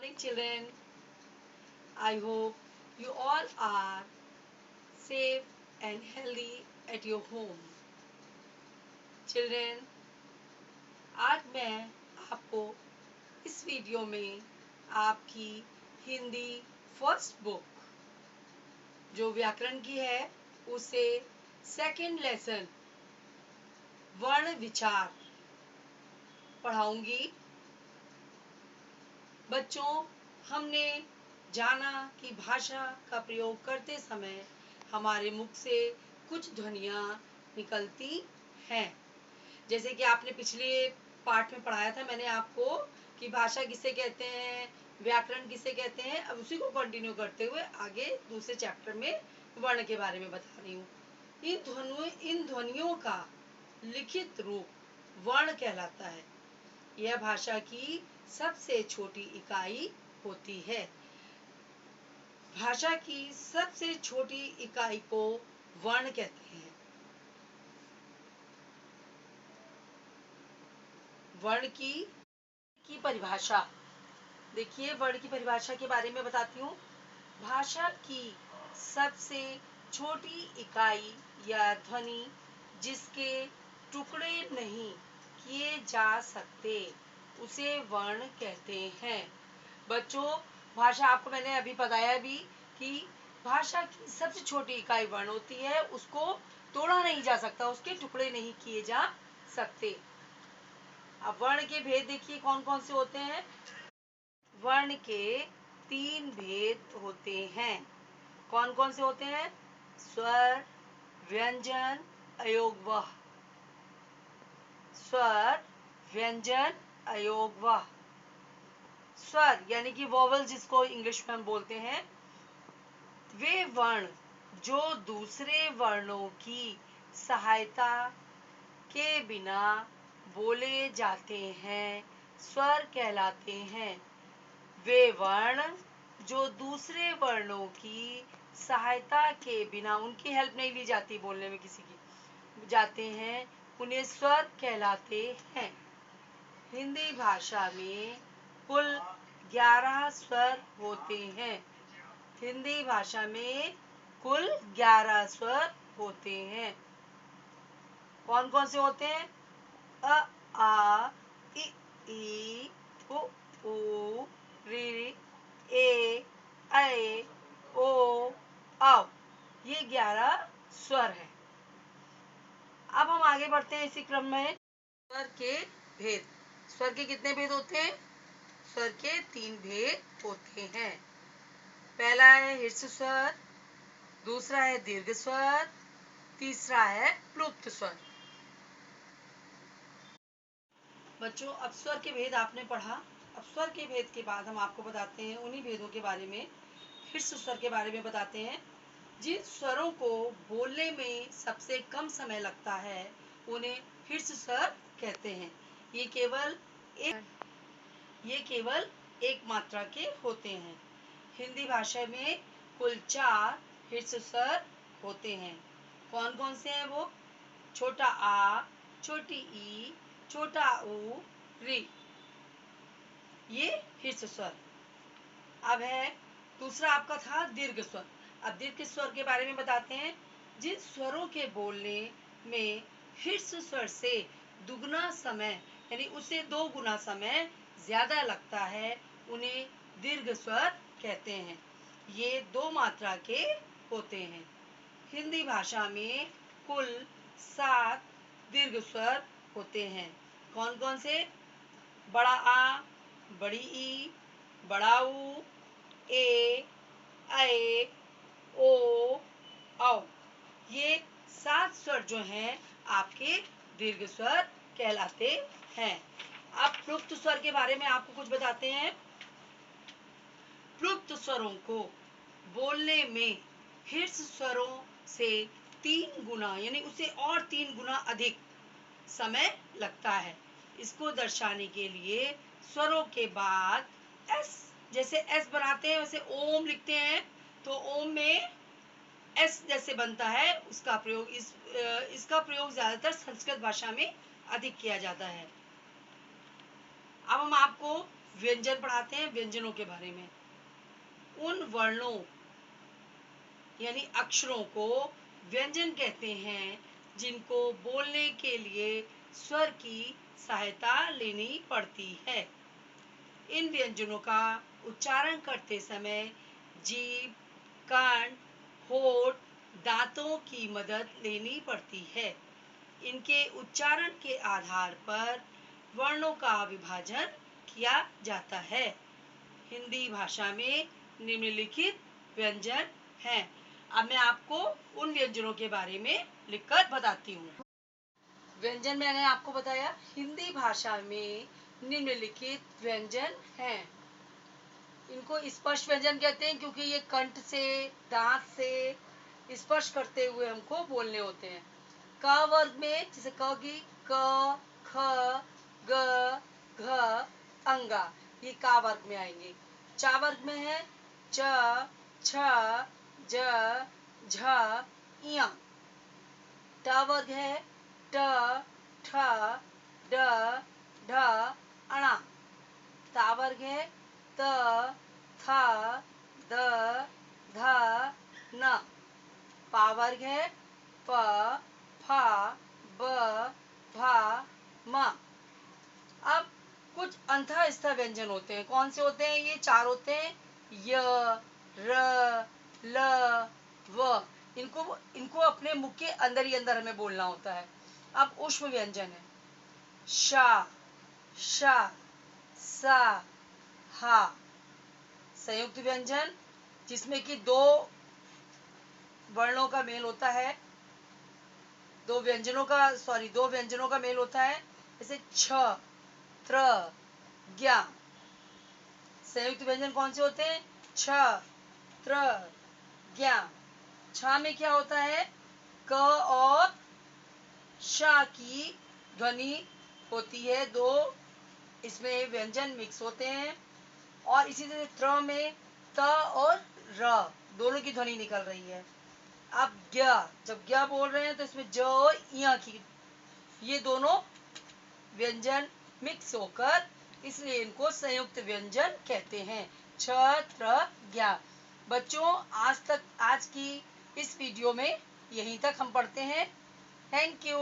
Morning, children. I hope you all are safe and healthy at your home. Children, आज मैं आपको इस video में आपकी हिंदी फर्स्ट बुक जो व्याकरण की है उसे सेकंड लेसन वर्ण विचार पढ़ाऊंगी। बच्चों, हमने जाना कि भाषा का प्रयोग करते समय हमारे मुख से कुछ ध्वनियाँ निकलती हैं। जैसे कि आपने पिछले पार्ट में पढ़ाया था मैंने आपको कि भाषा किसे कहते हैं, व्याकरण किसे कहते हैं। अब उसी को कंटिन्यू करते हुए आगे दूसरे चैप्टर में वर्ण के बारे में बता रही हूँ। इन ध्वनियों का लिखित रूप वर्ण कहलाता है। यह भाषा की सबसे छोटी इकाई होती है। भाषा की सबसे छोटी इकाई को वर्ण कहते हैं। वर्ण की परिभाषा देखिए, वर्ण की परिभाषा के बारे में बताती हूँ। भाषा की सबसे छोटी इकाई या ध्वनि जिसके टुकड़े नहीं किए जा सकते उसे वर्ण कहते हैं। बच्चों, भाषा आपको मैंने अभी बताया भी कि भाषा की सबसे छोटी इकाई वर्ण होती है, उसको तोड़ा नहीं जा सकता, उसके टुकड़े नहीं किए जा सकते। अब वर्ण के भेद देखिए कौन कौन से होते हैं। वर्ण के 3 भेद होते हैं। कौन कौन से होते हैं? स्वर, व्यंजन, अयोगवह। स्वर, व्यंजन, अयोगवह। स्वर यानी कि वोवल जिसको इंग्लिश में हम बोलते हैं, वे वर्ण जो दूसरे वर्णों की सहायता के बिना बोले जाते हैं स्वर कहलाते हैं। वे वर्ण जो दूसरे वर्णों की सहायता के बिना, उनकी हेल्प नहीं ली जाती बोलने में किसी की, जाते हैं, उन्हें स्वर कहलाते हैं। हिंदी भाषा में कुल 11 स्वर होते हैं। हिंदी भाषा में कुल 11 स्वर होते हैं। कौन कौन से होते हैं? अ, आ, इ, ई, उ, ऋ, ए, ऐ, ओ, औ। ये 11 स्वर हैं। अब हम आगे बढ़ते हैं इसी क्रम में। स्वर के भेद। स्वर के कितने भेद होते हैं? स्वर के 3 भेद होते हैं। पहला है ह्रस्व स्वर, दूसरा है दीर्घ स्वर, तीसरा है प्लुप्त स्वर। बच्चों, अब स्वर के भेद आपने पढ़ा। अब स्वर के भेद के बाद हम आपको बताते हैं उन्हीं भेदों के बारे में। ह्रस्व स्वर के बारे में बताते हैं। जिन स्वरों को बोलने में सबसे कम समय लगता है उन्हें ह्रस्व स्वर कहते हैं। ये केवल एक मात्रा के होते हैं। हिंदी भाषा में कुल 4 ह्रस्व स्वर होते हैं। कौन कौन से हैं वो? छोटा आ, छोटी ई, छोटा ऊ, री। ये ह्रस्व स्वर। अब है दूसरा आपका था दीर्घ स्वर। अब दीर्घ स्वर के बारे में बताते हैं। जिन स्वरों के बोलने में ह्रस्व स्वर से दुगना समय यानी उससे 2 गुना समय ज्यादा लगता है उन्हें दीर्घ स्वर कहते हैं। ये 2 मात्रा के होते हैं। हिंदी भाषा में कुल 7 दीर्घ स्वर होते हैं। कौन कौन से? बड़ा आ, बड़ी ई, बड़ा ऊ, ए, ऐ, ओ, औ। ये 7 स्वर जो हैं आपके दीर्घ स्वर कहलाते हैं। अब प्लुप्त स्वर के बारे में आपको कुछ बताते हैं। प्लुप्त स्वरों को बोलने में ह्रस्व स्वरों से 3 गुना यानी उससे और 3 गुना अधिक समय लगता है। इसको दर्शाने के लिए स्वरों के बाद एस, जैसे एस बनाते हैं वैसे ओम लिखते हैं, तो ओम में एस जैसे बनता है उसका प्रयोग इसका प्रयोग ज्यादातर संस्कृत भाषा में अधिक किया जाता है। अब हम आपको व्यंजन पढ़ाते हैं, व्यंजनों के बारे में। उन वर्णों यानी अक्षरों को व्यंजन कहते हैं जिनको बोलने के लिए स्वर की सहायता लेनी पड़ती है। इन व्यंजनों का उच्चारण करते समय जीभ, कान, होठ, दांतों की मदद लेनी पड़ती है। इनके उच्चारण के आधार पर वर्णों का विभाजन किया जाता है। हिंदी भाषा में निम्नलिखित व्यंजन हैं। अब मैं आपको उन व्यंजनों के बारे में लिखकर बताती हूँ। व्यंजन मैंने आपको बताया, हिंदी भाषा में निम्नलिखित व्यंजन हैं। इनको स्पर्श व्यंजन कहते हैं क्योंकि ये कंठ से, दांत से स्पर्श करते हुए हमको बोलने होते हैं। क वर्ग में जैसे क की क, ख, ग, घ, अंगा, ये का वर्ग में आएंगे। चा वर्ग में है च, छ, ज, झ, ञ। ट वर्ग है ट, ठ, ड, ढ, अणा। ता वर्ग है त, थ, द, ध, न। पा वर्ग है प, फ, ब, भ, म। अब कुछ अंतःस्थ व्यंजन होते हैं। कौन से होते हैं? ये चार होते हैं, य, र, ल, व। इनको अपने मुख के अंदर ही अंदर हमें बोलना होता है। अब ऊष्म व्यंजन है श, श, स, हा। संयुक्त व्यंजन जिसमें कि दो वर्णों का मेल होता है, दो व्यंजनों का मेल होता है, जैसे छ, त्र, ज्ञ। संयुक्त व्यंजन कौन से होते हैं? छ, त्र, ज्ञ। छ में क्या होता है? क और श की ध्वनि होती है, दो इसमें व्यंजन मिक्स होते हैं। और इसी तरह त्र में त और र दोनों की ध्वनि निकल रही है। अब ज्ञ, जब ज्ञ बोल रहे हैं तो इसमें ज और ञ की, ये दोनों व्यंजन मिक्स होकर, इसलिए इनको संयुक्त व्यंजन कहते हैं। छ, त्र, ज्ञ। बच्चों, आज की इस वीडियो में यहीं तक हम पढ़ते हैं। Thank you.